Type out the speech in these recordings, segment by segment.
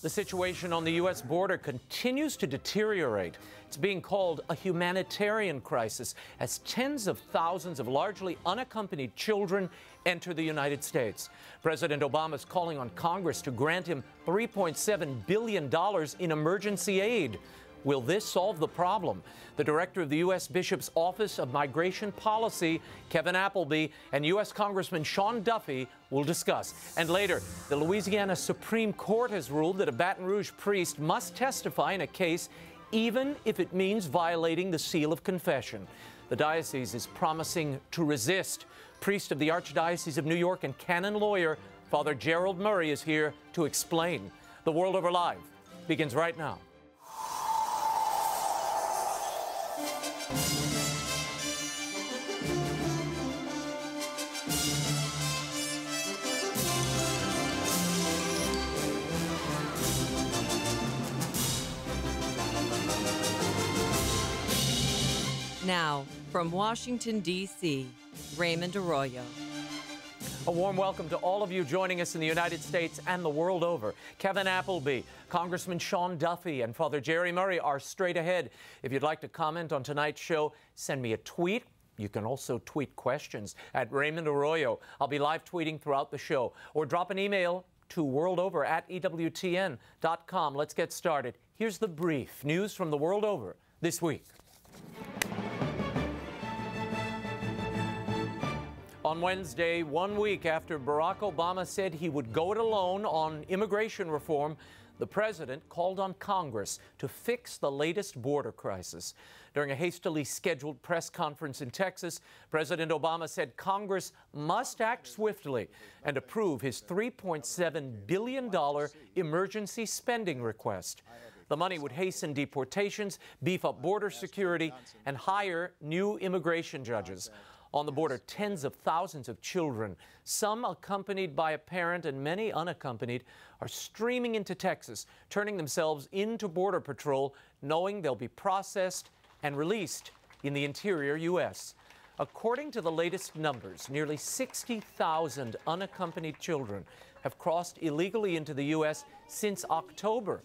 The situation on the U.S. border continues to deteriorate. It's being called a humanitarian crisis as tens of thousands of largely unaccompanied children enter the United States. President Obama is calling on Congress to grant him $3.7 billion in emergency aid. Will this solve the problem? The director of the U.S. Bishop's Office of Migration Policy, Kevin Appleby, and U.S. Congressman Sean Duffy will discuss. And later, the Louisiana Supreme Court has ruled that a Baton Rouge priest must testify in a case even if it means violating the seal of confession. The diocese is promising to resist. Priest of the Archdiocese of New York and canon lawyer, Father GERALD Murray, is here to explain. The World Over Live begins right now. Now, from Washington, D.C., Raymond Arroyo. A warm welcome to all of you joining us in the United States and the world over. Kevin Appleby, Congressman Sean Duffy, and Father Jerry Murray are straight ahead. If you'd like to comment on tonight's show, send me a tweet. You can also tweet questions at Raymond Arroyo. I'll be live tweeting throughout the show. Or drop an email to worldover@EWTN.com. Let's get started. Here's the brief news from the world over this week. On Wednesday, 1 week after Barack Obama said he would go it alone on immigration reform, the president called on Congress to fix the latest border crisis. During a hastily scheduled press conference in Texas, President Obama said Congress must act swiftly and approve his $3.7 billion emergency spending request. The money would hasten deportations, beef up border security, and hire new immigration judges. On the border, tens of thousands of children, some accompanied by a parent and many unaccompanied, are streaming into Texas, turning themselves into Border Patrol, knowing they'll be processed and released in the interior U.S. According to the latest numbers, nearly 60,000 unaccompanied children have crossed illegally into the U.S. since October.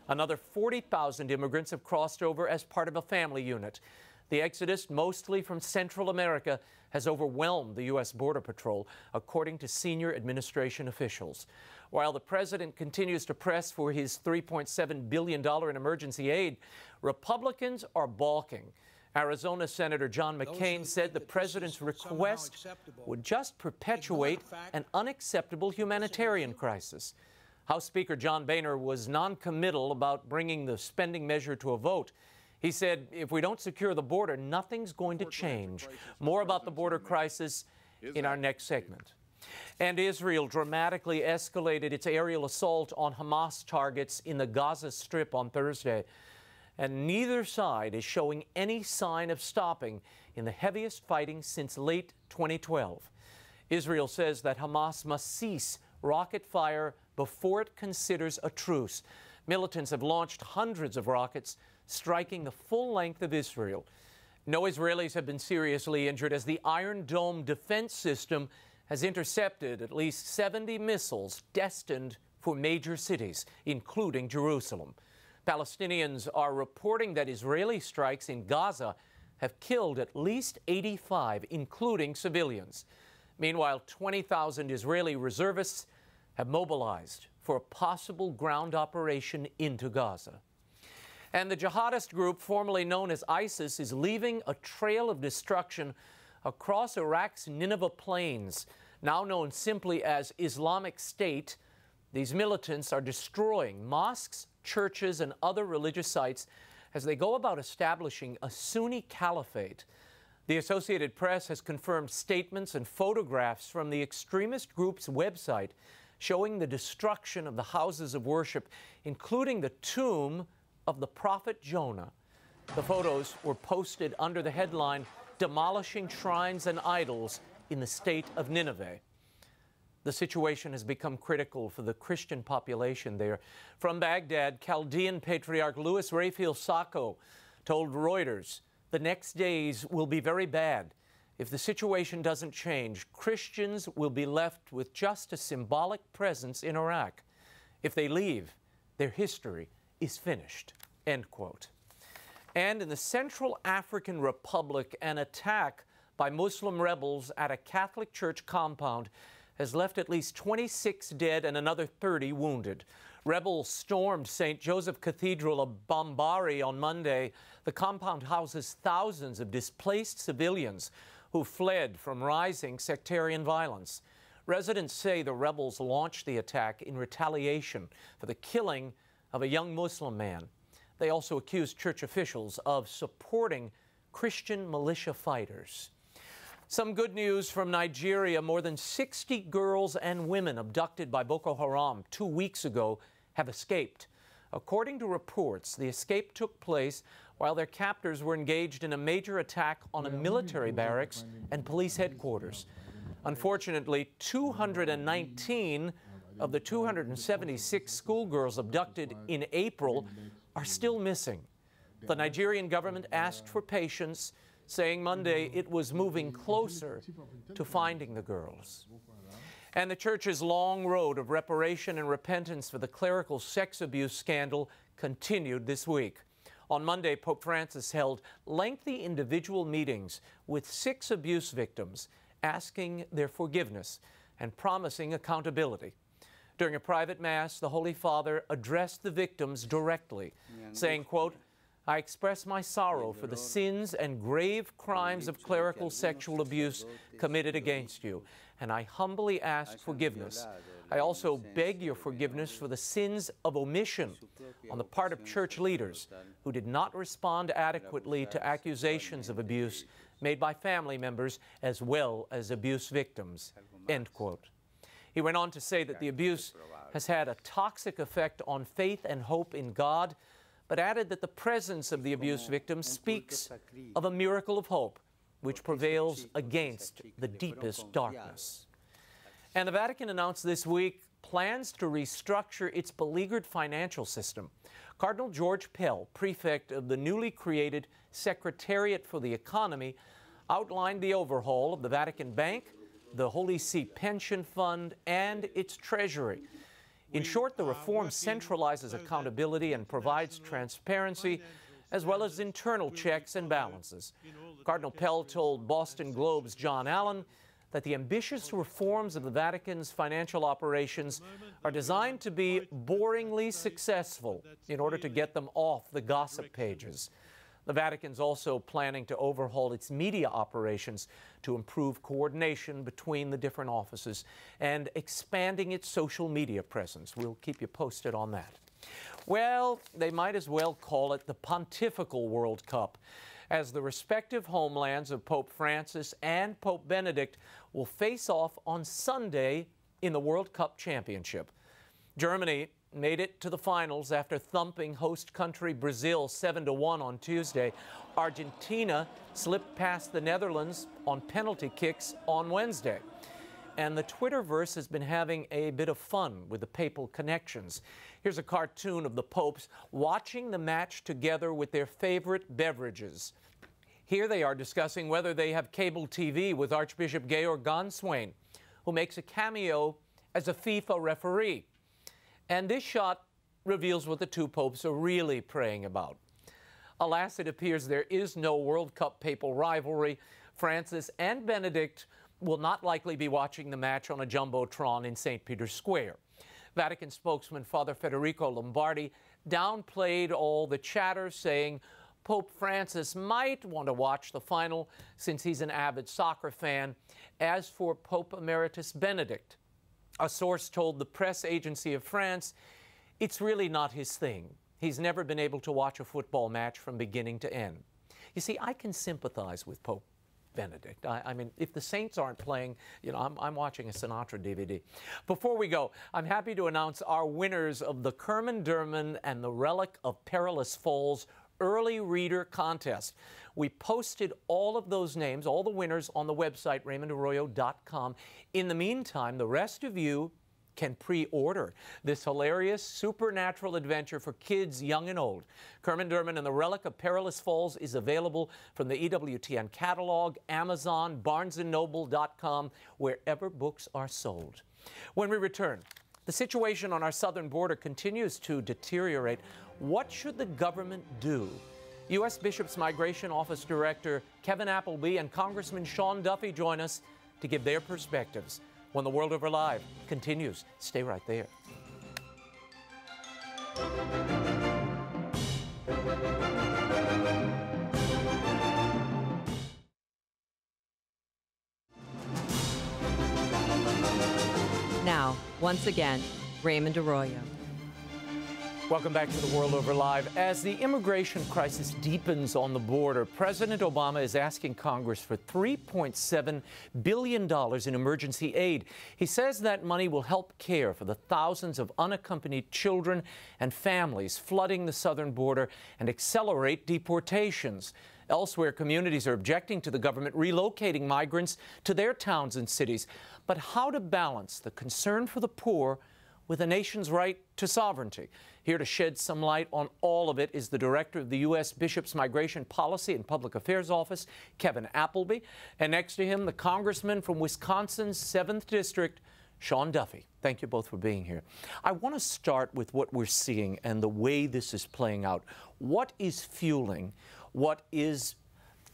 Another 40,000 immigrants have crossed over as part of a family unit. The exodus, mostly from Central America, has overwhelmed the U.S. Border Patrol, according to senior administration officials. While the president continues to press for his $3.7 billion in emergency aid, Republicans are balking. Arizona Senator John McCain said the president's request would just perpetuate an unacceptable humanitarian crisis. House Speaker John Boehner was non-committal about bringing the spending measure to a vote. He said, if we don't secure the border, nothing's going to change. More about the border crisis in our next segment. And Israel dramatically escalated its aerial assault on Hamas targets in the Gaza Strip on Thursday. And neither side is showing any sign of stopping in the heaviest fighting since late 2012. Israel says that Hamas must cease rocket fire before it considers a truce. Militants have launched hundreds of rockets, striking the full length of Israel. No Israelis have been seriously injured as the Iron Dome defense system has intercepted at least 70 missiles destined for major cities, including Jerusalem. Palestinians are reporting that Israeli strikes in Gaza have killed at least 85, including civilians. Meanwhile, 20,000 Israeli reservists have mobilized for a possible ground operation into Gaza. And the jihadist group formerly known as ISIS is leaving a trail of destruction across Iraq's Nineveh plains, now known simply as Islamic State. These militants are destroying mosques, churches, and other religious sites as they go about establishing a Sunni caliphate. The Associated Press has confirmed statements and photographs from the extremist group's website showing the destruction of the houses of worship, including the tomb of the prophet Jonah. The photos were posted under the headline, "Demolishing Shrines and Idols in the State of Nineveh." The situation has become critical for the Christian population there. From Baghdad, Chaldean Patriarch Louis Raphael Sacco told Reuters, "The next days will be very bad. If the situation doesn't change, Christians will be left with just a symbolic presence in Iraq. If they leave, Their history is finished, end quote. And in the Central African Republic, an attack by Muslim rebels at a Catholic church compound has left at least 26 dead and another 30 wounded. Rebels stormed St. Joseph Cathedral of Bambari on Monday. The compound houses thousands of displaced civilians who fled from rising sectarian violence. Residents say the rebels launched the attack in retaliation for the killing of a young Muslim man. They also accused church officials of supporting Christian militia fighters. Some good news from Nigeria. More than 60 girls and women abducted by Boko Haram 2 weeks ago have escaped. According to reports, the escape took place while their captors were engaged in a major attack on a military barracks and police headquarters. Unfortunately, 219 of the 276 schoolgirls abducted in April are still missing. The Nigerian government asked for patience, saying Monday it was moving closer to finding the girls. And the church's long road of reparation and repentance for the clerical sex abuse scandal continued this week. On Monday, Pope Francis held lengthy individual meetings with 6 abuse victims, asking their forgiveness and promising accountability. During a private mass, the Holy Father addressed the victims directly, saying, quote, "I express my sorrow for the sins and grave crimes of clerical sexual abuse committed against you, and I humbly ask forgiveness. I also beg your forgiveness for the sins of omission on the part of church leaders who did not respond adequately to accusations of abuse made by family members as well as abuse victims," end quote. He went on to say that the abuse has had a toxic effect on faith and hope in God, but added that the presence of the abuse victims speaks of a miracle of hope which prevails against the deepest darkness. And the Vatican announced this week plans to restructure its beleaguered financial system. Cardinal George Pell, prefect of the newly created Secretariat for the Economy, outlined the overhaul of the Vatican Bank, the Holy See Pension Fund, and its treasury. In short, the reform centralizes accountability and provides transparency, as well as internal checks and balances. Cardinal Pell told Boston Globe's John Allen that the ambitious reforms of the Vatican's financial operations are designed to be boringly successful in order to get them off the gossip pages. The Vatican's also planning to overhaul its media operations to improve coordination between the different offices and expanding its social media presence. We'll keep you posted on that. Well, they might as well call it the Pontifical World Cup, as the respective homelands of Pope Francis and Pope Benedict will face off on Sunday in the World Cup Championship. Germany made it to the finals after thumping host country Brazil 7-1 on Tuesday. Argentina slipped past the Netherlands on penalty kicks on Wednesday. And the Twitterverse has been having a bit of fun with the papal connections. Here's a cartoon of the popes watching the match together with their favorite beverages. Here they are discussing whether they have cable TV with Archbishop Georg Ganswein, who makes a cameo as a FIFA referee. And this shot reveals what the two popes are really praying about. Alas, it appears there is no World Cup papal rivalry. Francis and Benedict will not likely be watching the match on a jumbotron in St. Peter's Square. Vatican spokesman Father Federico Lombardi downplayed all the chatter, saying Pope Francis might want to watch the final since he's an avid soccer fan. As for Pope Emeritus Benedict, a source told the press agency of France it's really not his thing. He's never been able to watch a football match from beginning to end. You see, I can sympathize with Pope Benedict. I mean, if the Saints aren't playing, you know, I'm watching a Sinatra DVD. Before we go, I'm happy to announce our winners of the Kerman Derman and the Relic of Perilous Falls Early Reader Contest. We posted all of those names, all the winners, on the website, RaymondArroyo.com. In the meantime, the rest of you can pre-order this hilarious supernatural adventure for kids young and old. Kerman Derman and the Relic of Perilous Falls is available from the EWTN catalog, Amazon, BarnesandNoble.com, wherever books are sold. When we return, The situation on our southern border continues to deteriorate. What should the government do? U.S. Bishop's Migration Office Director Kevin Appleby and Congressman Sean Duffy join us to give their perspectives when The World Over Live continues. Stay right there. Now, once again, Raymond Arroyo. Welcome back to The World Over Live. As the immigration crisis deepens on the border, President Obama is asking Congress for $3.7 billion in emergency aid. He says that money will help care for the thousands of unaccompanied children and families flooding the southern border and accelerate deportations. Elsewhere, communities are objecting to the government relocating migrants to their towns and cities. But how to balance the concern for the poor with a nation's right to sovereignty? Here to shed some light on all of it is the director of the U.S. Bishop's Migration Policy and Public Affairs Office, Kevin Appleby. And next to him, the congressman from Wisconsin's 7th District, Sean Duffy. Thank you both for being here. I want to start with what we're seeing and the way this is playing out. What is fueling what is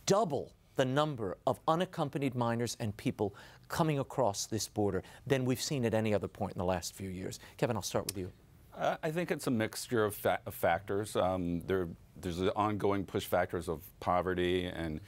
double the number of unaccompanied minors and people coming across this border than we've seen at any other point in the last few years? Kevin, I'll start with you. I think it's a mixture of factors. There's the ongoing push factors of poverty, and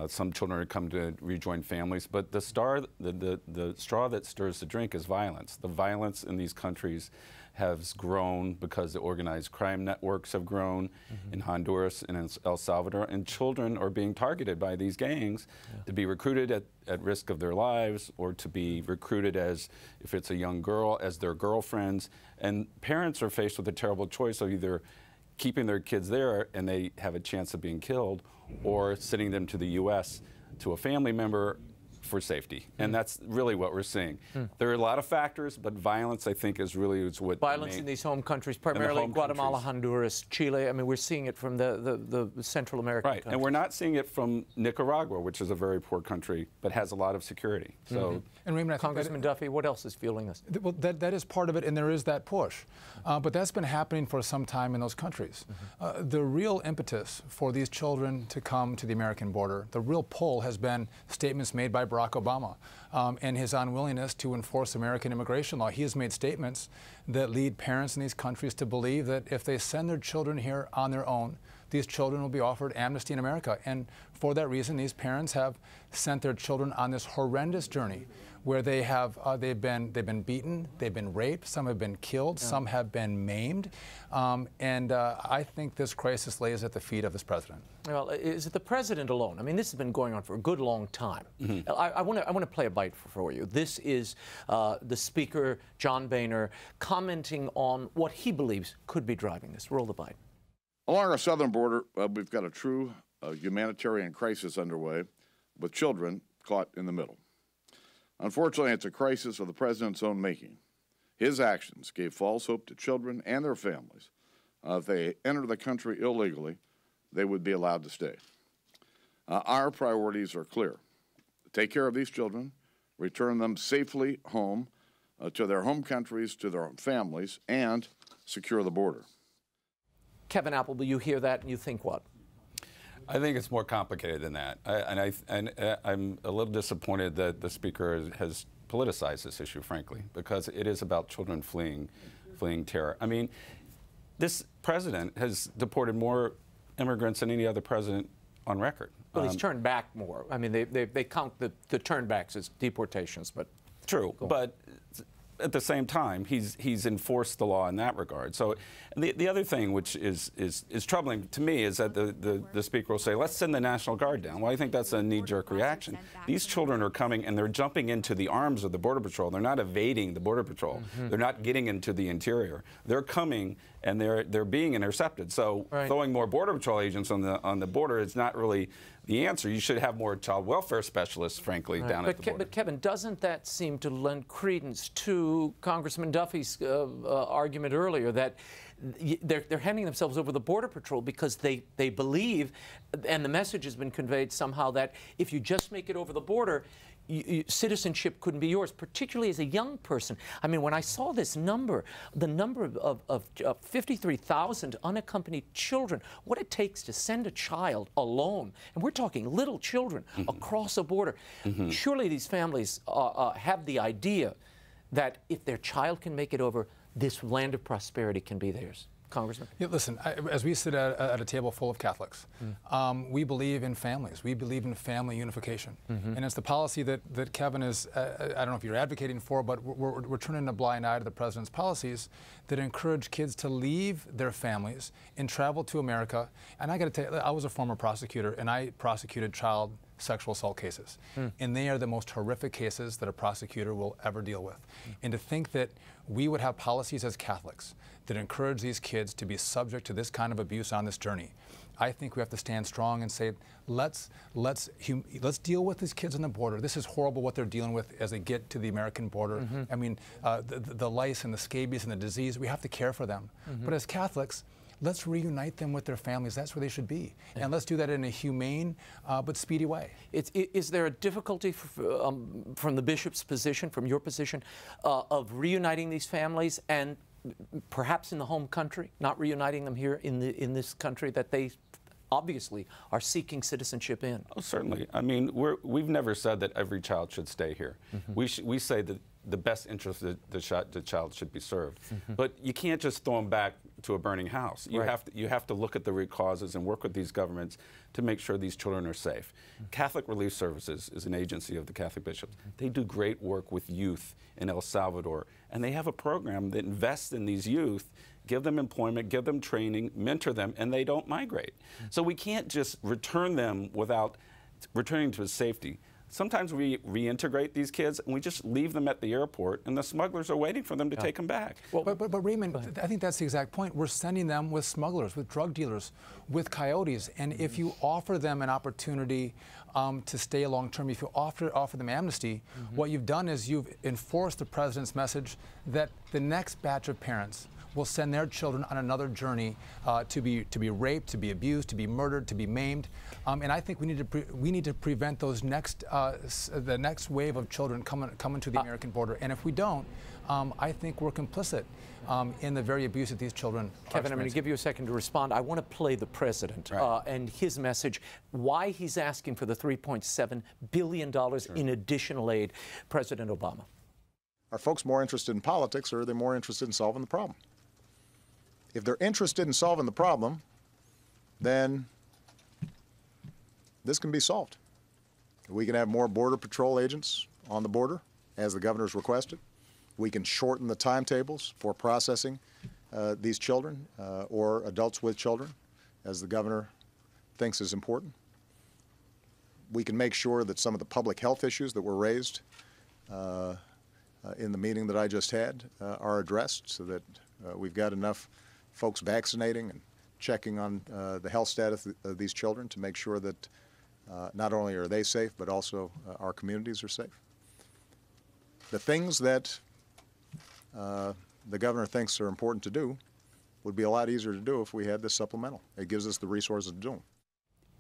some children are coming to rejoin families. But the straw that stirs the drink is violence. The violence in these countries has grown because the organized crime networks have grown in Honduras and in El Salvador, and children are being targeted by these gangs to be recruited at risk of their lives, or to be recruited as, if it's a young girl, as their girlfriends. And parents are faced with a terrible choice of either keeping their kids there and they have a chance of being killed, or sending them to the U.S. to a family member for safety. And that's really what we're seeing. There are a lot of factors, but violence, I think, is what violence in these home countries, primarily Guatemala, Honduras, Chile. I mean, we're seeing it from the Central American countries. And we're not seeing it from Nicaragua, which is a very poor country, but has a lot of security. So, and Raymond, Congressman Duffy, what else is fueling this? Well, that is part of it, and there is that push. But that's been happening for some time in those countries. The real impetus for these children to come to the American border, the real pull, has been statements made by Barack Obama and his unwillingness to enforce American immigration law. He has made statements that lead parents in these countries to believe that if they send their children here on their own, these children will be offered amnesty in America. And for that reason, these parents have sent their children on this horrendous journey where they have they've been beaten, they've been raped, some have been killed, some have been maimed, and I think this crisis lays at the feet of this president. Well, is it the president alone? I mean, this has been going on for a good long time. I want to play a bite for you. This is the Speaker, John Boehner, commenting on what he believes could be driving this. Roll the bite. Along our southern border, we've got a true humanitarian crisis underway with children caught in the middle. Unfortunately, it's a crisis of the president's own making. His actions gave false hope to children and their families. If they enter the country illegally, they would be allowed to stay. Our priorities are clear. Take care of these children, return them safely home to their home countries, to their families, and secure the border. Kevin Appleby, you hear that and you think what? I think it's more complicated than that. I'm a little disappointed that the Speaker has politicized this issue, frankly, because it is about children fleeing terror. I mean, this president has deported more immigrants than any other president on record. Well, he's turned back more. I mean, they count the turnbacks as deportations, but... True, but at the same time, he's enforced the law in that regard. So the other thing which is troubling to me is that the Speaker will say, let's send the National Guard down. Well, I think that's a knee-jerk reaction. These children are coming and they're jumping into the arms of the Border Patrol. They're not evading the Border Patrol. They're not getting into the interior. They're coming and they're being intercepted. So throwing more Border Patrol agents on the border is not really the answer. You should have more child welfare specialists, frankly, down at the border. But Kevin, doesn't that seem to lend credence to Congressman Duffy's argument earlier that they're handing themselves over the Border Patrol because they believe, and the message has been conveyed somehow, that if you just make it over the border, citizenship couldn't be yours, particularly as a young person. I mean, when I saw this number, the number of 53,000 unaccompanied children, what it takes to send a child alone, and we're talking little children across a border. Surely these families have the idea that if their child can make it over, this land of prosperity can be theirs. Congressman? Yeah, listen, as we sit at a table full of Catholics, we believe in families. We believe in family unification. And it's the policy that Kevin is, I don't know if you're advocating for, but we're turning a blind eye to the president's policies that encourage kids to leave their families and travel to America. And I got to tell you, I was a former prosecutor, and I prosecuted child sexual assault cases. And they are the most horrific cases that a prosecutor will ever deal with. And to think that we would have policies as Catholics that encourage these kids to be subject to this kind of abuse on this journey, I think we have to stand strong and say, let's deal with these kids on the border. This is horrible what they're dealing with as they get to the American border. I mean, the lice and the scabies and the disease, we have to care for them. But as Catholics, let's reunite them with their families. That's where they should be. And let's do that in a humane but speedy way. Is there a difficulty from the bishop's position, from your position, of reuniting these families and perhaps in the home country, not reuniting them here in this country that they obviously are seeking citizenship in? Oh, certainly. I mean, we've never said that every child should stay here. We say that the best interest of the child should be served. But you can't just throw them back to a burning house. You have to look at the root causes and work with these governments to make sure these children are safe. Catholic Relief Services is an agency of the Catholic bishops. They do great work with youth in El Salvador, and they have a program that invests in these youth, give them employment, give them training, mentor them, and they don't migrate. So we can't just return them without returning to safety. Sometimes we reintegrate these kids and we just leave them at the airport and the smugglers are waiting for them to take them back. Well, but Raymond, I think that's the exact point. We're sending them with smugglers, with drug dealers, with coyotes. And if you offer them an opportunity to stay long term, if you offer them amnesty, what you've done is you've enforced the president's message that the next batch of parents will send their children on another journey to be raped, to be abused, to be murdered, to be maimed, and I think we need to prevent those the next wave of children coming to the American border. And if we don't, I think we're complicit in the very abuse that these children are Kevin, I'm going to give you a second to respond. I want to play the president and his message, why he's asking for the $3.7 billion in additional aid. President Obama. Are folks more interested in politics, or are they more interested in solving the problem? If they're interested in solving the problem, then this can be solved. We can have more Border Patrol agents on the border, as the governor's requested. We can shorten the timetables for processing these children or adults with children, as the governor thinks is important. We can make sure that some of the public health issues that were raised in the meeting that I just had are addressed, so that we've got enough folks vaccinating and checking on the health status of these children to make sure that not only are they safe, but also our communities are safe. The things that the governor thinks are important to do would be a lot easier to do if we had this supplemental. It gives us the resources to do them.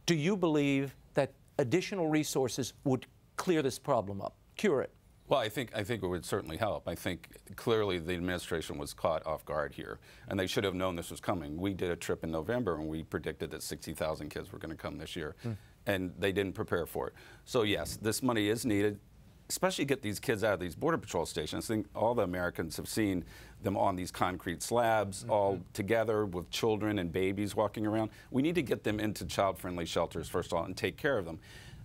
Do you believe that additional resources would clear this problem up, cure it? Well, I think it would certainly help. I think clearly the administration was caught off guard here, and they should have known this was coming. We did a trip in November, and we predicted that 60,000 kids were going to come this year, and they didn't prepare for it. So yes, this money is needed, especially get these kids out of these Border Patrol stations. I think all the Americans have seen them on these concrete slabs, all together with children and babies walking around. We need to get them into child-friendly shelters, first of all, and take care of them.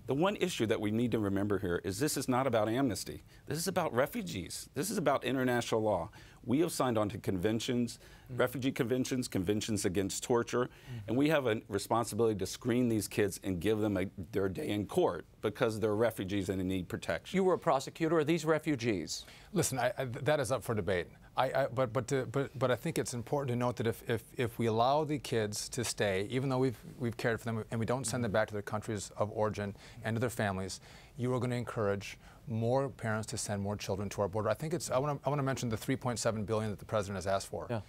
The one issue that we need to remember here is this is not about amnesty. This is about refugees. This is about international law. We have signed on to conventions, refugee conventions, conventions against torture, and we have a responsibility to screen these kids and give them their day in court because they're refugees and they need protection. You were a prosecutor. Are these refugees? Listen, that is up for debate. But I think it's important to note that if we allow the kids to stay, even though we've cared for them, and we don't send them back to their countries of origin and to their families, you are going to encourage more parents to send more children to our border. I think I want to mention the $3.7 billion that the president has asked for.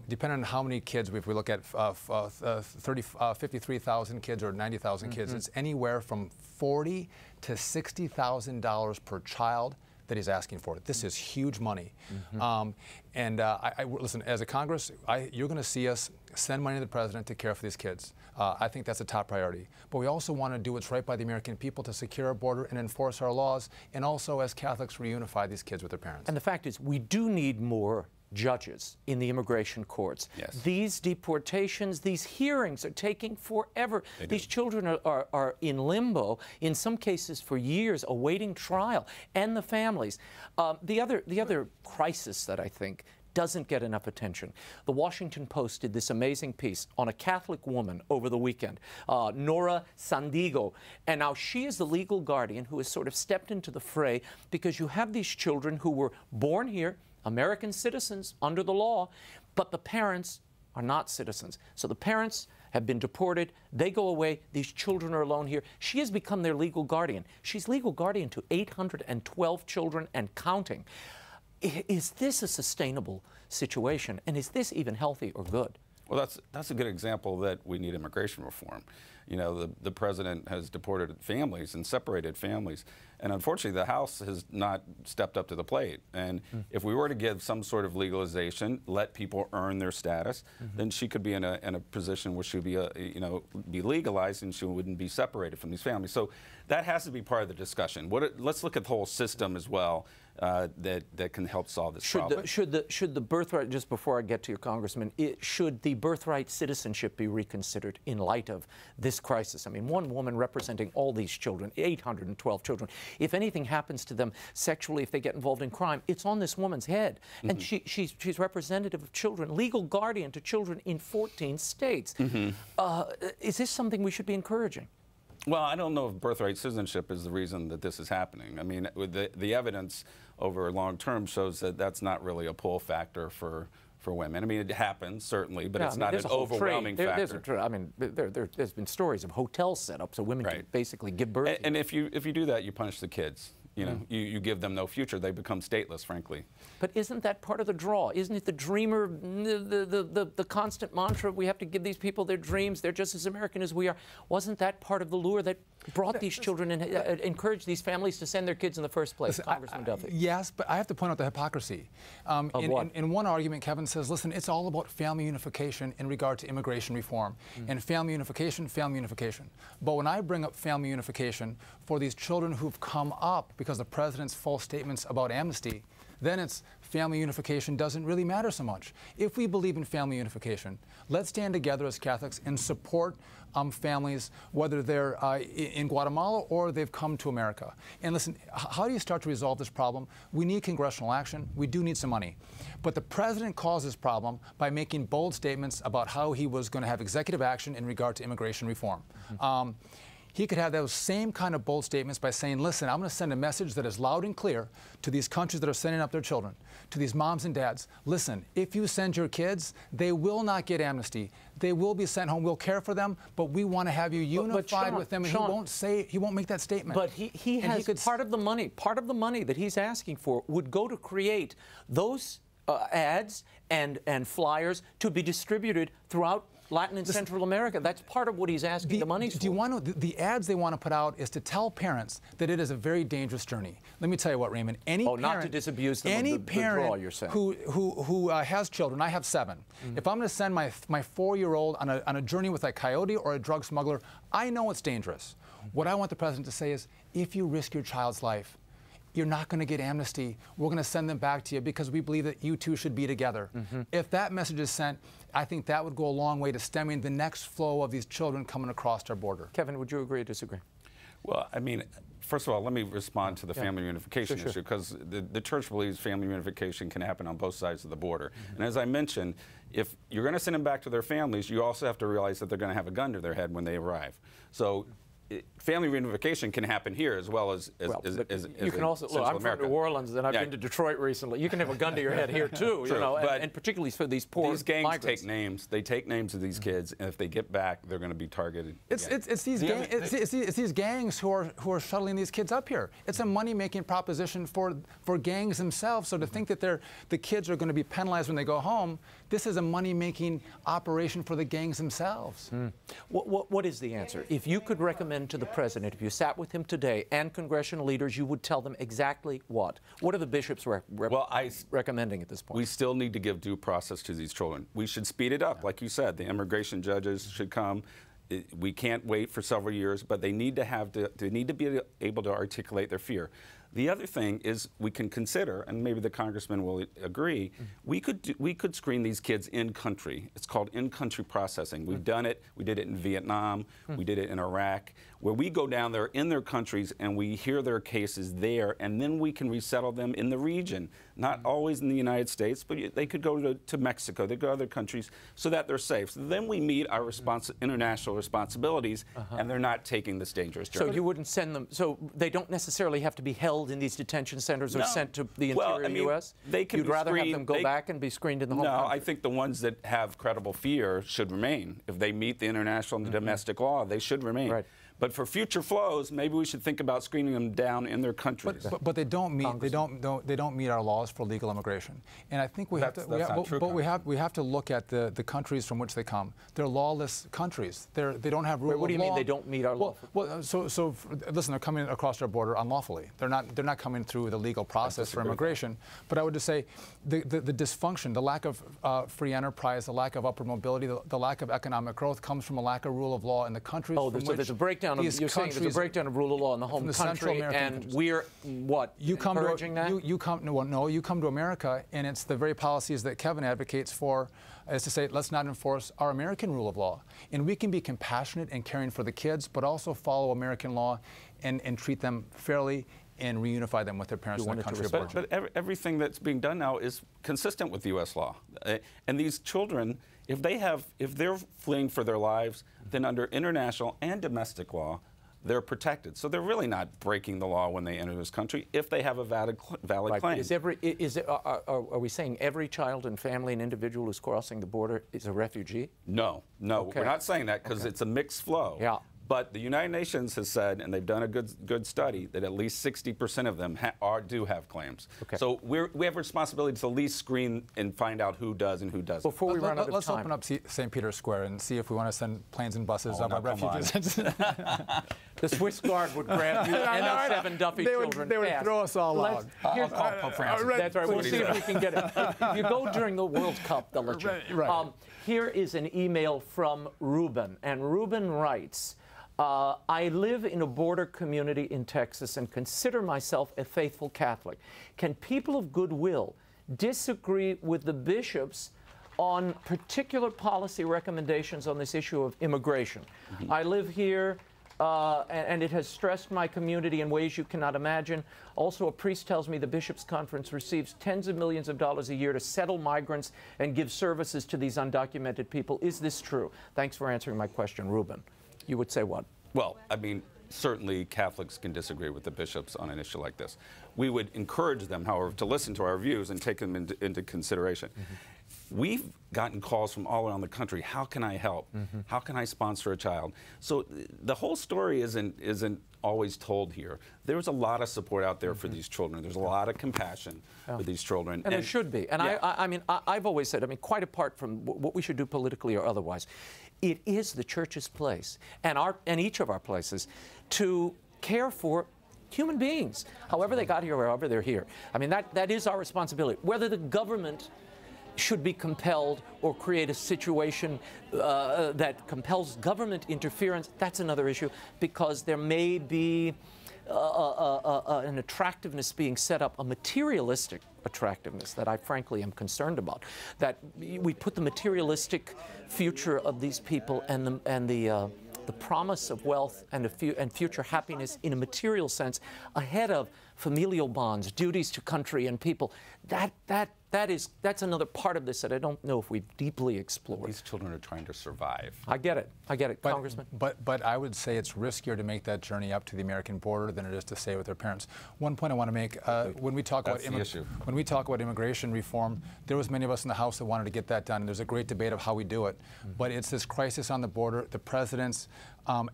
depending on how many kids, if we look at 53,000 kids or 90,000 kids, it's anywhere from $40,000 to $60,000 per child that he's asking for. This is huge money. Listen, as a Congress, you're going to see us send money to the president to care for these kids. I think that's a top priority. But we also want to do what's right by the American people to secure our border and enforce our laws, and also as Catholics reunify these kids with their parents. And the fact is, we do need more judges in the immigration courts. Yes. These deportations, these hearings are taking forever. These children are in limbo, in some cases for years, awaiting trial, and the families. The other crisis that I think doesn't get enough attention. The Washington Post did this amazing piece on a Catholic woman over the weekend, Nora Sandiego. And now she is the legal guardian who has sort of stepped into the fray, because you have these children who were born here, American citizens under the law, but the parents are not citizens. So the parents have been deported, they go away, these children are alone here. She has become their legal guardian. She's legal guardian to 812 children and counting. Is this a sustainable situation, and is this even healthy or good? Well, that's a good example that we need immigration reform. You know, the president has deported families and separated families, and unfortunately the House has not stepped up to the plate. And if we were to give some sort of legalization, let people earn their status, then she could be in a position where she would be be legalized, and she wouldn't be separated from these families. So that has to be part of the discussion. Let's look at the whole system as well. That can help solve this problem. Should the birthright, just before I get to your Congressman, should the birthright citizenship be reconsidered in light of this crisis? I mean, one woman representing all these children, 812 children. If anything happens to them sexually, if they get involved in crime, it's on this woman's head. And she's representative of children, legal guardian to children in 14 states. Is this something we should be encouraging? Well, I don't know if birthright citizenship is the reason that this is happening. I mean, the evidence over long term shows that that's not really a pull factor for women. I mean, it happens, certainly, but it's not an overwhelming factor. There's been stories of hotels set up so women can basically give birth. And if you do that, you punish the kids. You know, you give them no future. They become stateless, frankly. But isn't that part of the draw? Isn't it the dreamer, the constant mantra, we have to give these people their dreams, they're just as American as we are? Wasn't that part of the lure that brought these children and encouraged these families to send their kids in the first place, Congressman Duffy? Yes, but I have to point out the hypocrisy. In one argument, Kevin says, listen, it's all about family unification in regard to immigration reform. And family unification. But when I bring up family unification for these children who've come up because of the president's false statements about amnesty, then it's family unification doesn't really matter so much. If we believe in family unification, let's stand together as Catholics and support families, whether they're in Guatemala or they've come to America. And listen, how do you start to resolve this problem? We need congressional action. We do need some money. But the president caused this problem by making bold statements about how he was going to have executive action in regard to immigration reform. He could have those same kind of bold statements by saying, listen, I'm going to send a message that is loud and clear to these countries that are sending up their children, to these moms and dads. Listen, if you send your kids, they will not get amnesty. They will be sent home. We'll care for them, but we want to have you unified with them. And he won't make that statement. But he has part of the money that he's asking for would go to create those ads and flyers to be distributed throughout Latin and Central America. That's part of what he's asking the money for. Do you want to, the ads they want to put out is to tell parents that it is a very dangerous journey. Let me tell you what, Raymond. Any parent, not to disabuse them any of the parent draw, you're saying. who has children, I have 7. If I'm going to send my 4-year-old on a journey with a coyote or a drug smuggler, I know it's dangerous. What I want the president to say is, if you risk your child's life, you're not going to get amnesty. We're going to send them back to you because we believe that you two should be together. If that message is sent, I think that would go a long way to stemming the next flow of these children coming across our border. Kevin, would you agree or disagree? Well, I mean, first of all, let me respond to the family unification issue, because the church believes family unification can happen on both sides of the border. And as I mentioned, if you're going to send them back to their families, you also have to realize that they're going to have a gun to their head when they arrive. So family reunification can happen here as well as you can also look. I'm from New Orleans, and I've been to Detroit recently. You can have a gun to your head here too, True, you know, but and particularly for these poor these gangs migrants. take names. They take names of these kids, and if they get back, they're going to be targeted. It's these gangs who are shuttling these kids up here. It's a money-making proposition for gangs themselves. So to think that the kids are going to be penalized when they go home, this is a money-making operation for the gangs themselves. What is the answer? If you could recommend to the president, if you sat with him today and congressional leaders, you would tell them exactly what? What are the bishops recommending at this point? We still need to give due process to these children. We should speed it up, like you said. The immigration judges should come. We can't wait for several years, but they need to be able to articulate their fear. The other thing is we can consider, and maybe the congressman will agree, we could screen these kids in country. It's called in-country processing. We've done it. We did it in Vietnam. We did it in Iraq, where we go down there in their countries and we hear their cases there, and then we can resettle them in the region. Not always in the United States, but they could go to Mexico. They go to other countries so that they're safe. So then we meet our international responsibilities, and they're not taking this dangerous journey. So you wouldn't send them, so they don't necessarily have to be held in these detention centers or sent to the interior U.S.? They can You'd rather have them go back and be screened in the home country? No, I think the ones that have credible fear should remain. If they meet the international and the domestic law, they should remain. Right. But for future flows, maybe we should think about screening them down in their countries. But they don't meet our laws for legal immigration, and I think we have to look at the countries from which they come. They're lawless countries. They don't have rule of law. What do you mean they don't meet our law? Listen, they're coming across our border unlawfully. They're not coming through the legal process for immigration. But I would just say the dysfunction, the lack of free enterprise, the lack of upward mobility, the lack of economic growth comes from a lack of rule of law in the countries from which there's a breakdown. You're saying there's a breakdown of rule of law in the home country, and we're encouraging that? You come to America, and it's the very policies that Kevin advocates for, is to say, let's not enforce our American rule of law. And we can be compassionate and caring for the kids, but also follow American law and treat them fairly and reunify them with their parents in their country of origin. But everything that's being done now is consistent with U.S. law. And these children, if they're fleeing for their lives, then under international and domestic law, they're protected. So they're really not breaking the law when they enter this country if they have a valid claim. Are we saying every child and family and individual who's crossing the border is a refugee? No, we're not saying that because it's a mixed flow. Yeah. But the United Nations has said, and they've done a good study, that at least 60% of them do have claims. Okay. So we have a responsibility to at least screen and find out who does and who doesn't. Before we run out of time, let's open up St. Peter's Square and see if we want to send planes and buses of our refugees. The Swiss Guard would grab you and 7 Duffy children. They would throw us all out. I'll call Pope Francis. That's right. We'll see if we can get it. If you go during the World Cup, they'll let you. Right. Here is an email from Ruben, and Ruben writes, I live in a border community in Texas and consider myself a faithful Catholic. Can people of goodwill disagree with the bishops on particular policy recommendations on this issue of immigration? I live here, and it has stressed my community in ways you cannot imagine. Also, a priest tells me the Bishops' Conference receives tens of millions of dollars a year to settle migrants and give services to these undocumented people. Is this true? Thanks for answering my question, Ruben. You would say what? Well, I mean, certainly Catholics can disagree with the bishops on an issue like this. We would encourage them, however, to listen to our views and take them into consideration. We've gotten calls from all around the country. How can I help? How can I sponsor a child? So the whole story isn't always told here. There's a lot of support out there for these children. There's a lot of compassion for these children. And there should be. And I mean, I've always said, I mean, quite apart from what we should do politically or otherwise, it is the Church's place and each of our places to care for human beings, however they got here, wherever they're here. I mean, that is our responsibility. Whether the government should be compelled or create a situation that compels government interference, that's another issue, because there may be an attractiveness being set up, a materialistic attractiveness that I frankly am concerned about. That we put the materialistic future of these people and the promise of wealth and future happiness in a material sense ahead of familial bonds, duties to country and people. That's another part of this that I don't know if we've deeply explored. These children are trying to survive. I get it, Congressman. But I would say it's riskier to make that journey up to the American border than it is to stay with their parents. One point I want to make, when we talk about immigration reform, there was many of us in the House that wanted to get that done. And there's a great debate of how we do it. But it's this crisis on the border, the president's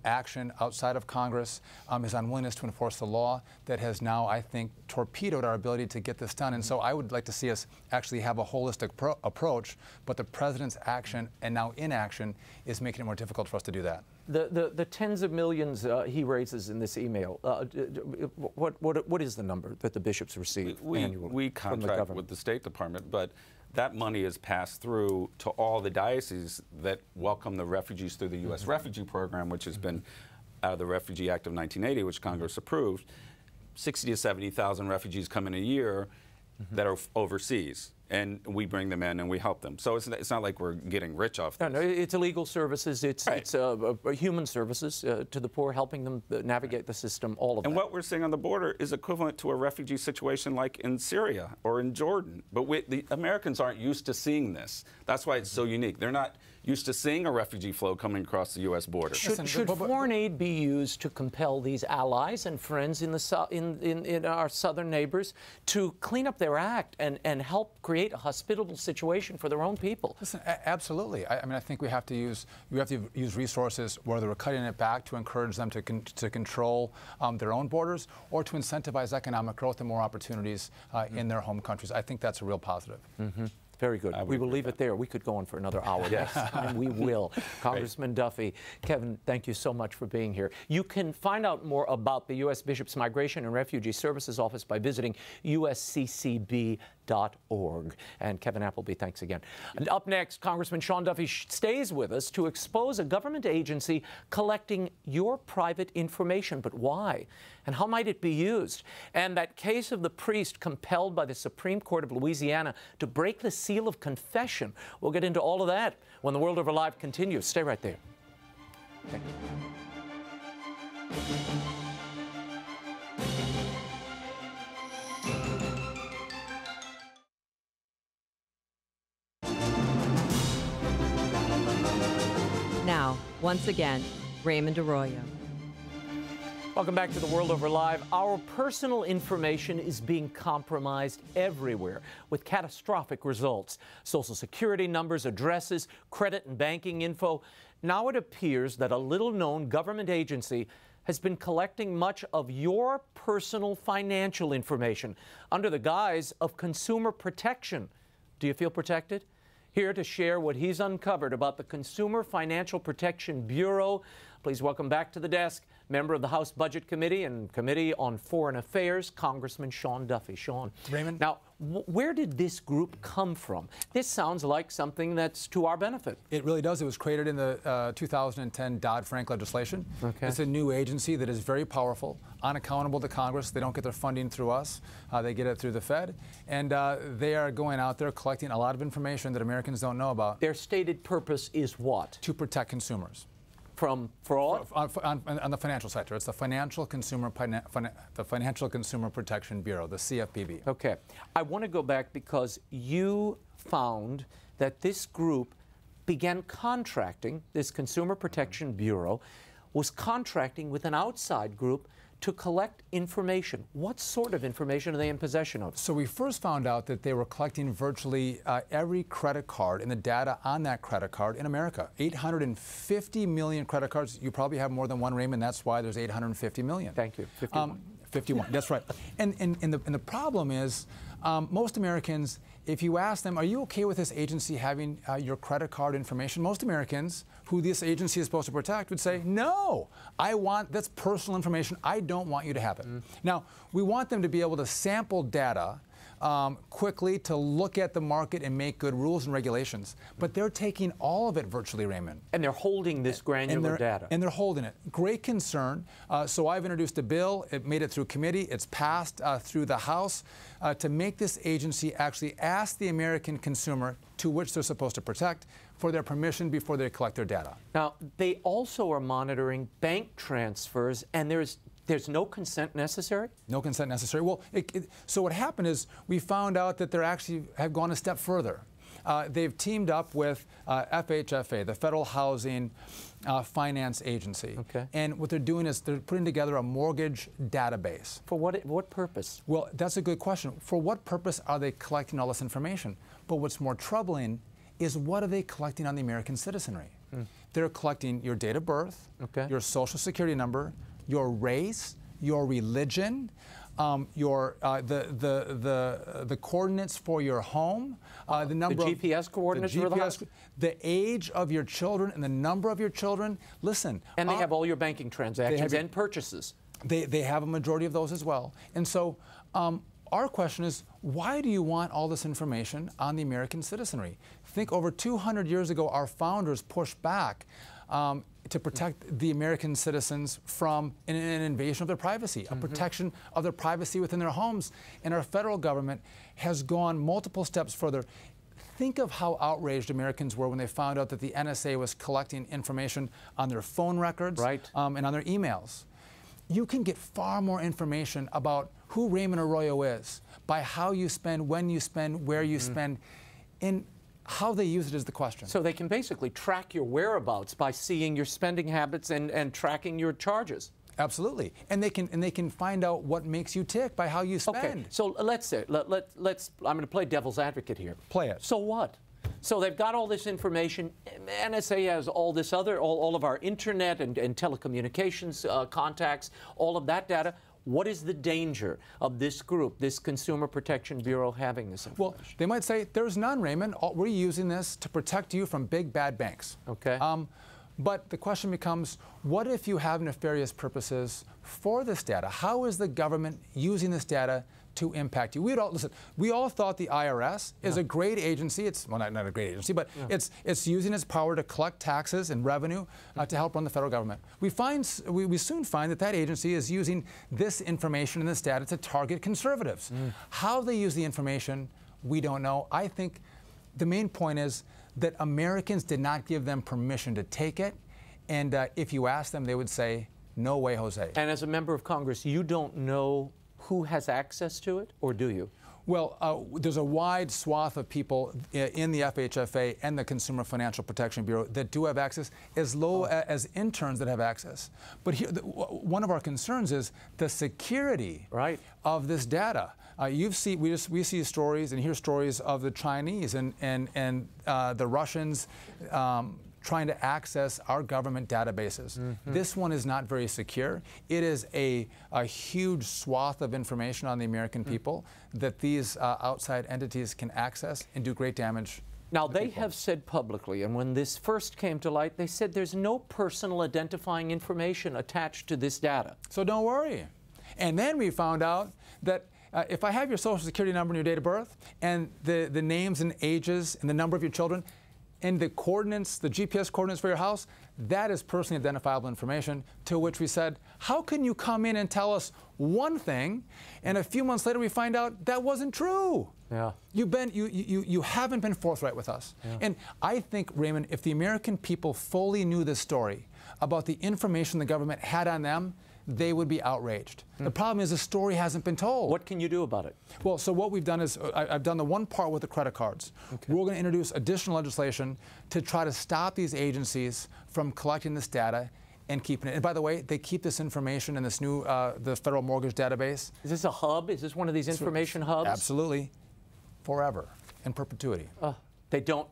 action outside of Congress, his unwillingness to enforce the law that has now, I think, torpedoed our ability to get this done. And so I would like to see us actually have a holistic approach, but the president's action and now inaction is making it more difficult for us to do that. The tens of millions he raises in this email, what is the number that the bishops receive annually we from the contract government? with the State Department, but that money is passed through to all the dioceses that welcome the refugees through the U.S. Refugee Program, which has been out of the Refugee Act of 1980, which Congress approved. 60 to 70,000 refugees come in a year that are overseas, and we bring them in and we help them. So it's not like we're getting rich off this. No, it's illegal services. It's human services to the poor, helping them navigate the system, all of that. And what we're seeing on the border is equivalent to a refugee situation like in Syria or in Jordan. But the Americans aren't used to seeing this. That's why it's so unique. They're not used to seeing a refugee flow coming across the U.S. border. Should foreign aid be used to compel these allies and friends in our southern neighbors to clean up their act and help create a hospitable situation for their own people? Listen, absolutely. I mean, I think we have to use resources, whether we're cutting it back to encourage them to control their own borders or to incentivize economic growth and more opportunities in their home countries. I think that's a real positive. Very good. We will leave it there. We could go on for another hour. Next time we will. Congressman Duffy, Kevin, thank you so much for being here. You can find out more about the U.S. Bishops Migration and Refugee Services Office by visiting usccb.org. And Kevin Appleby, thanks again. And up next, Congressman Sean Duffy stays with us to expose a government agency collecting your private information. But why? And how might it be used? And that case of the priest compelled by the Supreme Court of Louisiana to break the seal of confession. We'll get into all of that when the World Over Live continues. Stay right there. Thank you. Now, once again, Raymond Arroyo. Welcome back to the World Over Live. Our personal information is being compromised everywhere with catastrophic results. Social Security numbers, addresses, credit and banking info. Now it appears that a little-known government agency has been collecting much of your personal financial information under the guise of consumer protection. Do you feel protected? Here to share what he's uncovered about the Consumer Financial Protection Bureau, please welcome back to the desk, member of the House Budget Committee and Committee on Foreign Affairs, Congressman Sean Duffy. Sean. Raymond. Now, where did this group come from? This sounds like something that's to our benefit. It really does. It was created in the 2010 Dodd-Frank legislation. Okay. It's a new agency that is very powerful, unaccountable to Congress. They don't get their funding through us. They get it through the Fed. And they are going out there collecting a lot of information that Americans don't know about. Their stated purpose is what? To protect consumers. From fraud? On the financial sector. It's the Financial Consumer Protection Bureau, the CFPB. Okay. I want to go back because you found that this group began contracting, this Consumer Protection Bureau was contracting with an outside group to collect information. What sort of information are they in possession of? So we first found out that they were collecting virtually every credit card and the data on that credit card in America. 850 million credit cards. You probably have more than one, Raymond. That's why there's 850 million. Thank you. 51. 51. That's right. And the problem is, most Americans, if you ask them, are you okay with this agency having your credit card information? Most Americans, who this agency is supposed to protect, would say, no, that's personal information. I don't want you to have it. Now, we want them to be able to sample data quickly to look at the market and make good rules and regulations. But they're taking all of it virtually, Raymond. And they're holding this granular data. And they're holding it. Great concern. So I've introduced a bill. It made it through committee. It's passed through the House to make this agency actually ask the American consumer, to which they're supposed to protect, for their permission before they collect their data. Now, they also are monitoring bank transfers, and there's There's no consent necessary? No consent necessary. Well, so what happened is we found out that they actually have gone a step further. They've teamed up with FHFA, the Federal Housing Finance Agency. Okay. And what they're doing is they're putting together a mortgage database. For what purpose? Well, that's a good question. For what purpose are they collecting all this information? But what's more troubling is what are they collecting on the American citizenry? They're collecting your date of birth, okay, your social security number, your race, your religion, the coordinates for your home, the number the GPS coordinates for the house, the age of your children and the number of your children. Listen, and they have all your banking transactions and purchases. They have a majority of those as well. And so our question is, why do you want all this information on the American citizenry? Think over 200 years ago, our founders pushed back to protect the American citizens from an invasion of their privacy, a protection of their privacy within their homes. And our federal government has gone multiple steps further. Think of how outraged Americans were when they found out that the NSA was collecting information on their phone records and on their emails. You can get far more information about who Raymond Arroyo is by how you spend, when you spend, where you spend, and how they use it is the question. So they can basically track your whereabouts by seeing your spending habits and tracking your charges. Absolutely, and they can find out what makes you tick by how you spend. Okay, so let's say I'm going to play devil's advocate here. Play it. So what? So they've got all this information. NSA has all this other, all of our internet and telecommunications contacts, all of that data. What is the danger of this group, this Consumer Protection Bureau, having this information? Well, they might say, there's none, Raymond. We're using this to protect you from big bad banks. Okay. But the question becomes, what if you have nefarious purposes for this data? How is the government using this data to impact you? We all thought the IRS is a great agency. It's, well, not a great agency, but it's using its power to collect taxes and revenue to help run the federal government. We soon find that agency is using this information and this data to target conservatives. How they use the information, we don't know. I think the main point is that Americans did not give them permission to take it, and if you ask them, they would say, no way, Jose. And as a member of Congress, you don't know who has access to it, or do you? Well, there's a wide swath of people in the FHFA and the Consumer Financial Protection Bureau that do have access, as low as interns that have access. But here, one of our concerns is the security of this data. We see stories and hear stories of the Chinese and the Russians trying to access our government databases. This one is not very secure. It is a huge swath of information on the American people that these outside entities can access and do great damage. Now, they have said publicly, and when this first came to light, they said there's no personal identifying information attached to this data. So don't worry. And then we found out that if I have your social security number and your date of birth, and the names and ages and the number of your children, and the coordinates, the GPS coordinates for your house, that is personally identifiable information, to which we said, how can you come in and tell us one thing, and a few months later we find out that wasn't true? Yeah. You haven't been forthright with us. Yeah. And I think, Raymond, if the American people fully knew this story about the information the government had on them, they would be outraged. The problem is the story hasn't been told. What can you do about it? Well, so what we've done is, I've done the one part with the credit cards. Okay. We're going to introduce additional legislation to try to stop these agencies from collecting this data and keeping it. And by the way, they keep this information in this new, the Federal Mortgage Database. Is this a hub? Is this one of these information hubs? Absolutely. Forever. In perpetuity. They don't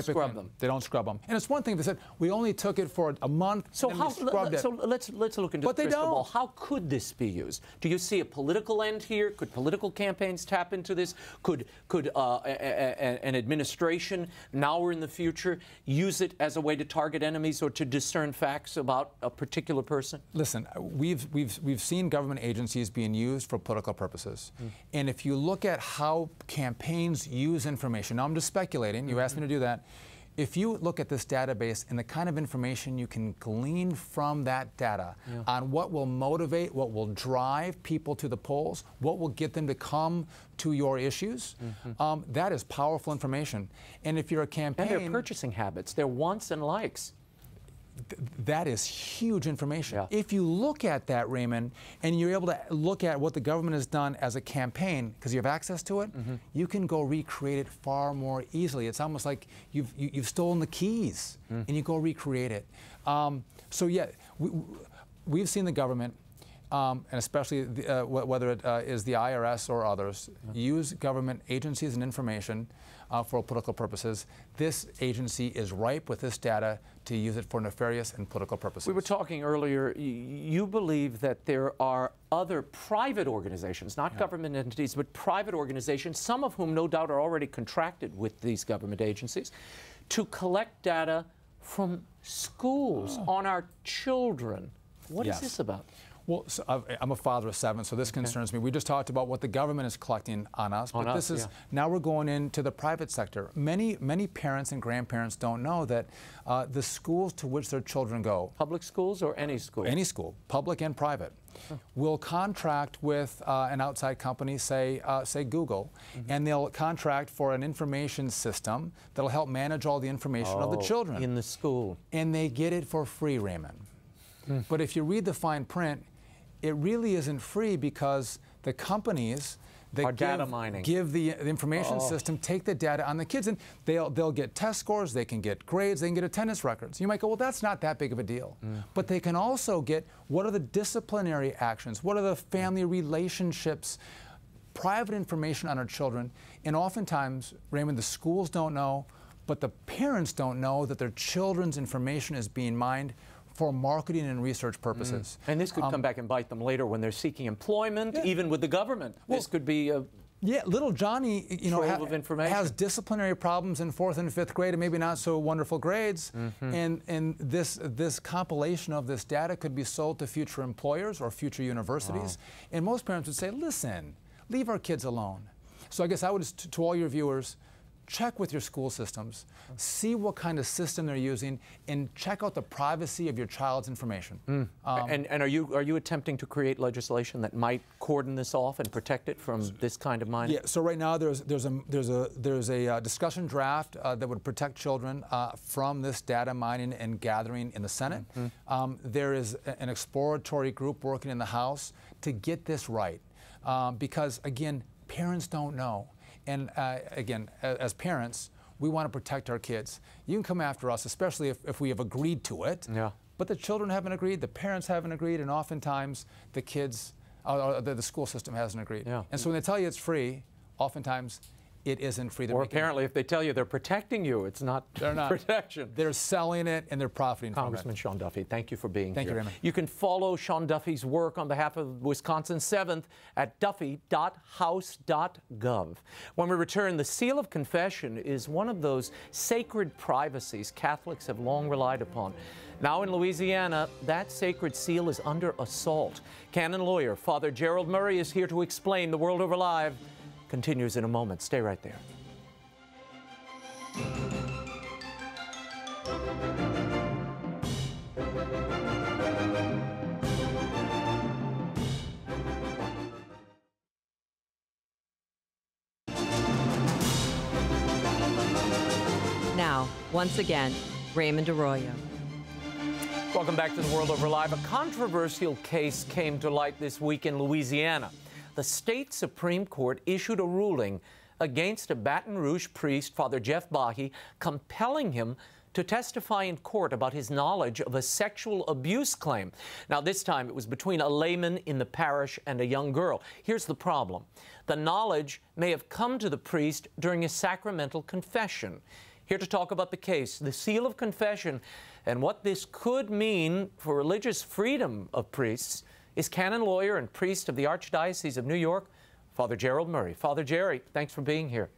scrub them. They don't scrub them. And it's one thing they said, we only took it for a month, so and how, we scrubbed it. So let's look into the crystal ball. How could this be used? Do you see a political end here? Could political campaigns tap into this? Could an administration, now or in the future, use it as a way to target enemies or to discern facts about a particular person? Listen, we've seen government agencies being used for political purposes. And if you look at how campaigns use information, now I'm just speculating, you asked me to do that. If you look at this database and the kind of information you can glean from that data on what will motivate, what will drive people to the polls, what will get them to come to your issues, that is powerful information. And if you're a campaign... And their purchasing habits, their wants and likes. that is huge information. Yeah. If you look at that, Raymond, and you're able to look at what the government has done as a campaign, because you have access to it, you can go recreate it far more easily. It's almost like you've stolen the keys, and you go recreate it. So yeah, we've seen the government, and especially whether it is the IRS or others, use government agencies and information for political purposes. This agency is ripe with this data to use it for nefarious and political purposes. We were talking earlier, you believe that there are other private organizations, not government entities, but private organizations, some of whom no doubt are already contracted with these government agencies, to collect data from schools on our children. What is this about? Well, so I'm a father of 7, so this concerns me. We just talked about what the government is collecting on us, but this is now we're going into the private sector. Many parents and grandparents don't know that the schools to which their children go, Public schools or any school? any school, public and private, will contract with an outside company, say Google, and they'll contract for an information system that'll help manage all the information of the children in the school, and they get it for free, Raymond. But if you read the fine print, it really isn't free, because the companies that give the information system take the data on the kids, and they'll get test scores, they can get grades, they can get attendance records. You might go, well, that's not that big of a deal. But they can also get, what are the disciplinary actions? What are the family relationships? Private information on our children. And oftentimes, Raymond, the schools don't know, but the parents don't know that their children's information is being mined for marketing and research purposes. And this could come back and bite them later when they're seeking employment, even with the government. Well, this could be a little Johnny, of information. has disciplinary problems in 4th and 5th grade, and maybe not so wonderful grades. And this compilation of this data could be sold to future employers or future universities. And most parents would say, listen, leave our kids alone. So I guess I would, to all your viewers, check with your school systems, see what kind of system they're using, and check out the privacy of your child's information. And are you attempting to create legislation that might cordon this off and protect it from this kind of mining? Yeah. So right now there's a discussion draft that would protect children from this data mining and gathering in the Senate. There is an exploratory group working in the House to get this right, because again, parents don't know. And again, as parents, we want to protect our kids. You can come after us, especially if we have agreed to it. But the children haven't agreed, the parents haven't agreed, and oftentimes the kids, the school system hasn't agreed. And so when they tell you it's free, oftentimes it isn't free. Or apparently, if they tell you they're protecting you, it's not protection. They're selling it and they're profiting from it. Congressman Sean Duffy, thank you for being here. Thank you, Raymond. You can follow Sean Duffy's work on behalf of Wisconsin 7th at duffy.house.gov. When we return, the seal of confession is one of those sacred privacies Catholics have long relied upon. Now in Louisiana, that sacred seal is under assault. Canon lawyer Father GERALD MURRAY is here to explain. The World Over Live continues in a moment. Stay right there. Now, once again, Raymond Arroyo. Welcome back to The World Over Live. A controversial case came to light this week in Louisiana. The state Supreme Court issued a ruling against a Baton Rouge priest, Father Jeff Bahi, compelling him to testify in court about his knowledge of a sexual abuse claim. Now, this time it was between a layman in the parish and a young girl. Here's the problem. The knowledge may have come to the priest during a sacramental confession. Here to talk about the case, the seal of confession, and what this could mean for religious freedom of priests, is canon lawyer and priest of the Archdiocese of New York, Father GERALD MURRAY. Father Jerry, thanks for being here.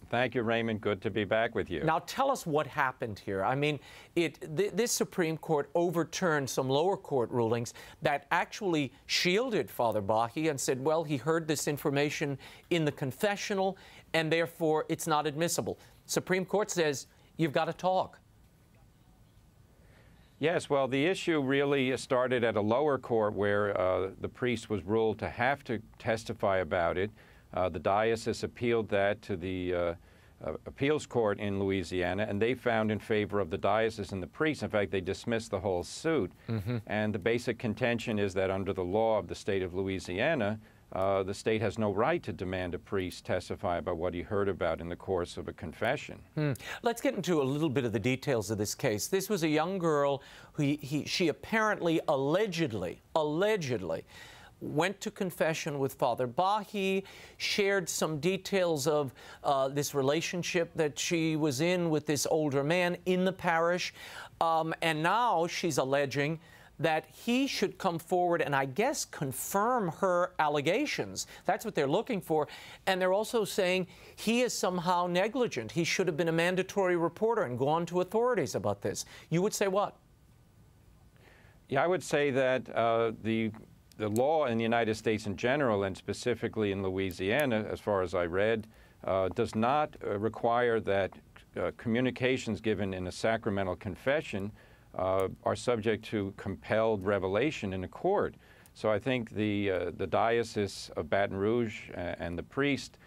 Thank you, Raymond. Good to be back with you. Now, tell us what happened here. I mean, this Supreme Court overturned some lower court rulings that actually shielded Father Bahi and said, well, he heard this information in the confessional, and therefore it's not admissible. Supreme Court says, you've got to talk. Yes, well, the issue really started at a lower court where the priest was ruled to have to testify about it. The diocese appealed that to the appeals court in Louisiana, and they found in favor of the diocese and the priest. In fact, they dismissed the whole suit. And the basic contention is that under the law of the state of Louisiana, the state has no right to demand a priest testify about what he heard about in the course of a confession. Let's get into a little bit of the details of this case. This was a young girl who she apparently, allegedly, went to confession with Father Bahi, shared some details of this relationship that she was in with this older man in the parish, and now she's alleging that he should come forward and, I guess, confirm her allegations. That's what they're looking for. And they're also saying he is somehow negligent. He should have been a mandatory reporter and gone to authorities about this. You would say what? Yeah, I would say that the law in the United States in general, and specifically in Louisiana, as far as I read, does not require that communications given in a sacramental confession are subject to compelled revelation in a court. So I think the Diocese of Baton Rouge and the priest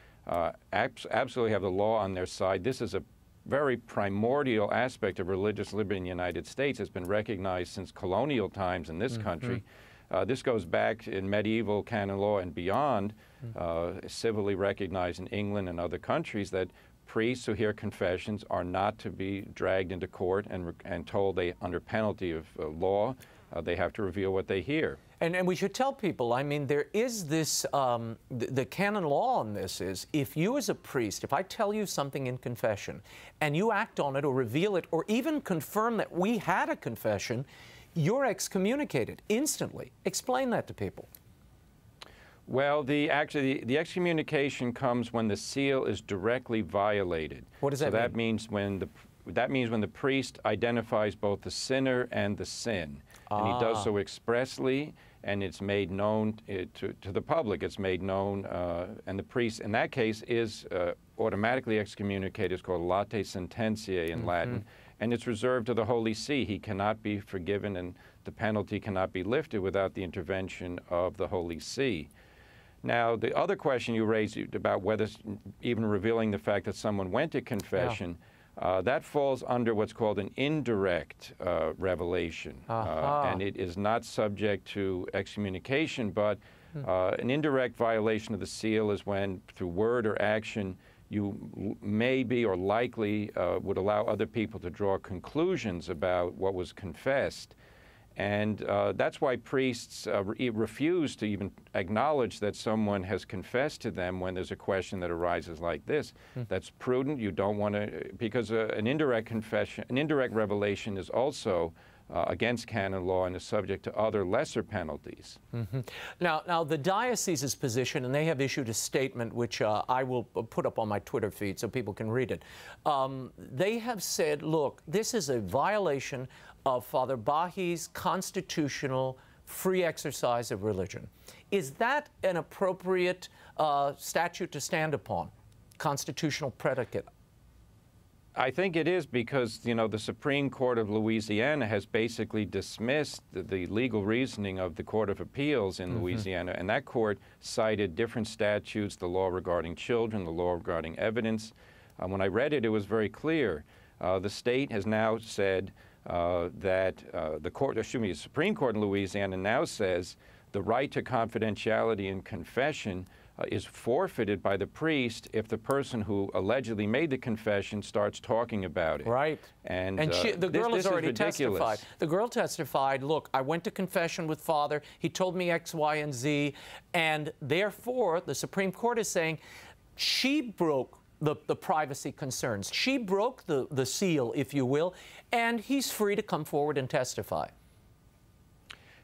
absolutely have the law on their side. This is a very primordial aspect of religious liberty in the United States. It's been recognized since colonial times in this country. This goes back in medieval canon law and beyond, civilly recognized in England and other countries, that priests who hear confessions are not to be dragged into court and told they, under penalty of law, they have to reveal what they hear. And we should tell people, I mean, there is this, the canon law on this is, if you as a priest, if I tell you something in confession and you act on it or reveal it or even confirm that we had a confession, you're excommunicated instantly. Explain that to people. Well, the excommunication comes when the seal is directly violated. What does that mean? So that means when the priest identifies both the sinner and the sin. And he does so expressly, and it's made known to the public. It's made known, and the priest, in that case, is automatically excommunicated. It's called late sententiae in Latin, and it's reserved to the Holy See. He cannot be forgiven, and the penalty cannot be lifted without the intervention of the Holy See. Now, the other question you raised about whether even revealing the fact that someone went to confession, that falls under what's called an indirect revelation. And it is not subject to excommunication, but an indirect violation of the seal is when, through word or action, you may be or likely would allow other people to draw conclusions about what was confessed. And that's why priests refuse to even acknowledge that someone has confessed to them when there's a question that arises like this. That's prudent. You don't want to, because an indirect confession, an indirect revelation is also against canon law and is subject to other lesser penalties. Now, the diocese's position, and they have issued a statement which I will put up on my Twitter feed so people can read it. They have said, look, this is a violation of Father Bahi's constitutional free exercise of religion. Is that an appropriate statute to stand upon, constitutional predicate? I think it is, because, you know, the Supreme Court of Louisiana has basically dismissed the legal reasoning of the Court of Appeals in Louisiana, and that court cited different statutes, the law regarding children, the law regarding evidence. When I read it, it was very clear. The state has now said that the Supreme Court in Louisiana now says the right to confidentiality in confession is forfeited by the priest if the person who allegedly made the confession starts talking about it. Right. And the girl has already ridiculous. testified. The girl testified, look, I went to confession with Father. He told me X, Y, and Z. And therefore, the Supreme Court is saying she broke the privacy concerns. She broke the seal, if you will, and he's free to come forward and testify.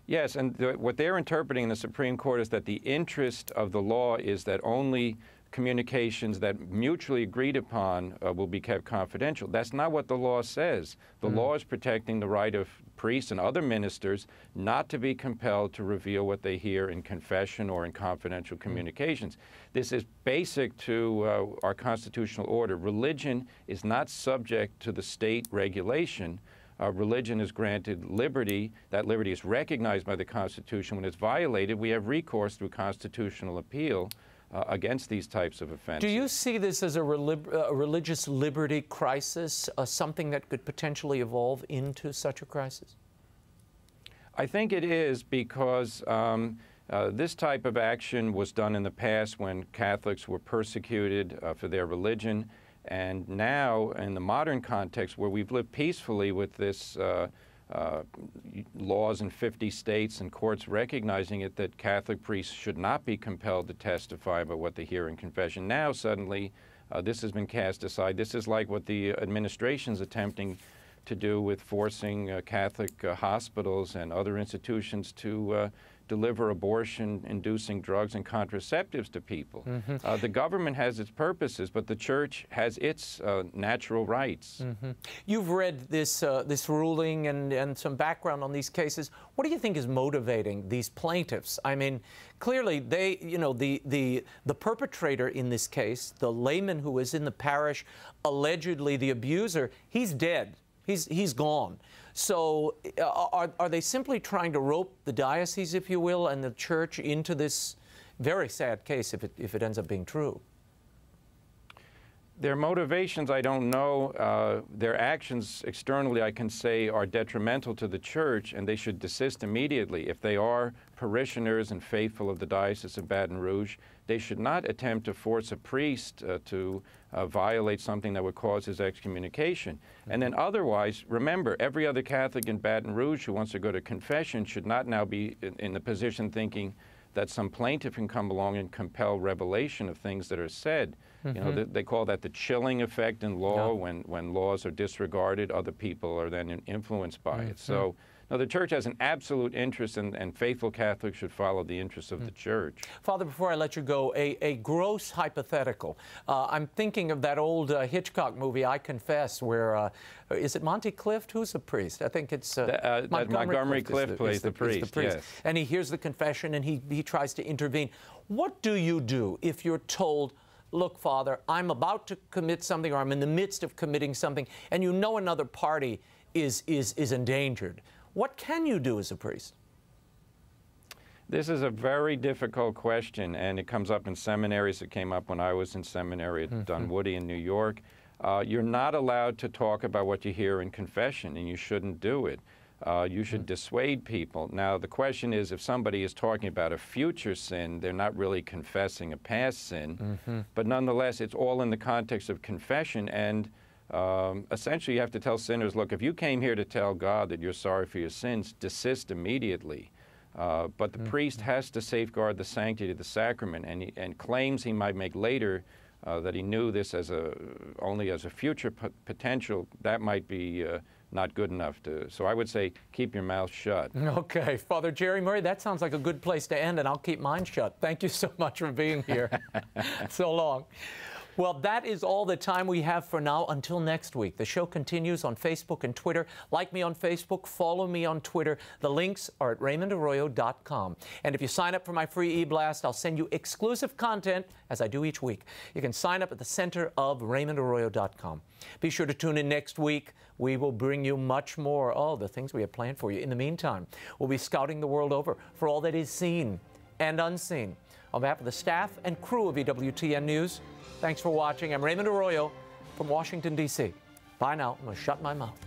Yes, and what they're interpreting in the Supreme Court is that the interest of the law is that only communications that mutually agreed upon will be kept confidential. That's not what the law says. The law is protecting the right of priests and other ministers not to be compelled to reveal what they hear in confession or in confidential communications. This is basic to our constitutional order. Religion is not subject to the state regulation. Religion is granted liberty. That liberty is recognized by the Constitution. When it's violated, we have recourse through constitutional appeal against these types of offenses. Do you see this as a religious liberty crisis, something that could potentially evolve into such a crisis? I think it is, because this type of action was done in the past when Catholics were persecuted for their religion, and now in the modern context where we've lived peacefully with this laws in 50 states and courts recognizing it, that Catholic priests should not be compelled to testify about what they hear in confession. Now suddenly this has been cast aside. This is like what the administration's attempting to do with forcing Catholic hospitals and other institutions to deliver abortion-inducing drugs and contraceptives to people. The government has its purposes, but the Church has its natural rights. You've read this this ruling and some background on these cases. What do you think is motivating these plaintiffs? I mean, clearly they, you know, the perpetrator in this case, the layman who was in the parish, allegedly the abuser, he's dead. He's gone. So are they simply trying to rope the diocese, if you will, and the Church into this very sad case if it ends up being true? Their motivations, I don't know. Their actions externally, I can say, are detrimental to the Church, and they should desist immediately. If they are parishioners and faithful of the Diocese of Baton Rouge, they should not attempt to force a priest to violate something that would cause his excommunication. And then otherwise, remember, every other Catholic in Baton Rouge who wants to go to confession should not now be in the position thinking that some plaintiff can come along and compel revelation of things that are said. You know, they call that the chilling effect in law. When laws are disregarded, other people are then influenced by it. So, no, the Church has an absolute interest, and faithful Catholics should follow the interests of the Church. Father, before I let you go, a gross hypothetical. I'm thinking of that old Hitchcock movie, I Confess, where, is it Monty Clift? Who's the priest? I think it's Montgomery Clift plays the priest, yes. And he hears the confession and he tries to intervene. What do you do if you're told, look, Father, I'm about to commit something, or I'm in the midst of committing something, and you know another party is endangered? What can you do as a priest? This is a very difficult question, and it comes up in seminaries. It came up when I was in seminary at Dunwoody in New York. You're not allowed to talk about what you hear in confession, and you shouldn't do it. You should dissuade people. Now, the question is, if somebody is talking about a future sin, they're not really confessing a past sin. But nonetheless, it's all in the context of confession, and essentially you have to tell sinners, look, if you came here to tell God that you're sorry for your sins, desist immediately. But the priest has to safeguard the sanctity of the sacrament, and claims he might make later that he knew this as only as a future potential, that might be not good enough. So I would say keep your mouth shut. Okay, Father Jerry Murray, that sounds like a good place to end, and I'll keep mine shut. Thank you so much for being here. So long. Well, that is all the time we have for now. Until next week. The show continues on Facebook and Twitter. Like me on Facebook, follow me on Twitter. The links are at RaymondArroyo.com. And if you sign up for my free e-blast, I'll send you exclusive content, as I do each week. You can sign up at the center of RaymondArroyo.com. Be sure to tune in next week. We will bring you much more. Oh, the things we have planned for you. In the meantime, we'll be scouting the world over for all that is seen and unseen. On behalf of the staff and crew of EWTN News, thanks for watching. I'm Raymond Arroyo from Washington, D.C. Bye now. I'm going to shut my mouth.